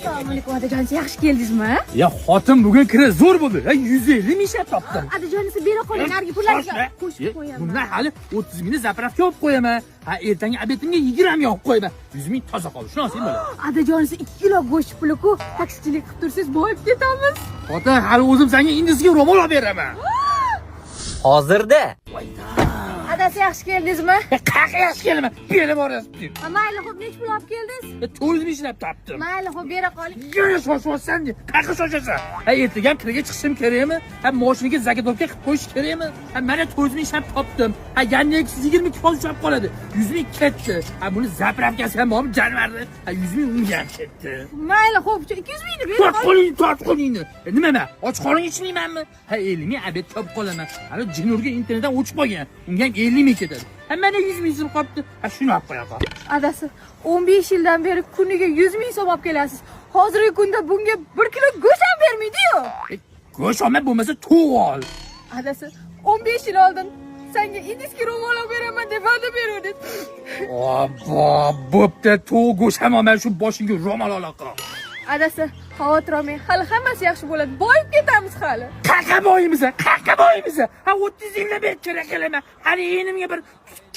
Assalomu alaykum otajon, yaxshi keldingizmi? Ya xotin bugun kira zo'r bo'ldi. 150 ming ishlab topdim. Otajon, siz bera qo'ying, narigi pullarga qo'shib qo'yaman. Bundan hali 30 mingni zapravka olib qo'yaman. Ha, ertangi obetimga 20 ming olib qo'yaman. 100 ming toza qoldi. Shunaqasi bo'ladi. Otajon, siz 2 kilo go'sht puli-ku, taksichilik qilib tursiz, boyib ketamiz. Xotin, hali o'zim senga indisga ro'mol olib beraman. Hozirda. Adasi, yaxshi keldingizmi? Qanaqa yaxshi kelaman? Bera boryapti. Mayli, xo'p, nech pul olib keldingiz? 4 ming ishlab topdim. Mayli, xo'p, bera qoling. Yana shoshsan. Qanaqa shoshasan? Ha, ertaga ham kiraga chiqishim kerakmi? Ha, moshinaga zagotovka qilib qo'yish kerakmi? Ha, mana 4 ming ishlab topdim. Ha, yana 220 foiz ushlab qoladi. 100 ming ketdi. Ha, buni zapravkasi ham bormi januarda? Ha, 100 ming unga ketdi. Mayli, xo'p, 200 mingni bera qoling. Tot qo'lingni. Nima men? Och qoling ichmaymanmi? Ha, 50 ming abet topib qolaman. Hali Jinurga internetdan o'chib qolgan. Unga ham 50 ming ketadi. Ha, mana 100 ming so'm qolibdi. Ha, shuni olib qo'yaman. Adasi, 15 yildan beri kuniga 100 ming so'm olib kelasiz. Hozirgi kunda bunga 1 kilo go'sht ham bermaydi-yu. Go'sht olmay bo'lmasa to'q ol. Adasi, 15 yil oldin senga indiski ro'mol olib beraman deb va'da beruvding. Obbo, bo'pti, to'q go'sht ham olmay shu boshingga ro'mol aloqa. Adasi, xavotir olmang, hali hammasi yaxshi bo'ladi. Boyib ketamiz hali. Qaqa boyimiz? Ha, 30 yildan beri kerak qilaman. Hali enimga bir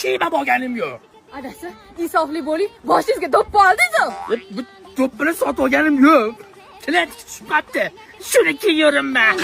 kiyim olganim yo'q. Adasi, insofli bo'ling. Boshingizga do'ppi oldingiz-ku. Bu do'ppini sotib olganim yo'q. Tilat tushib qolibdi. Shuni kiyaverman.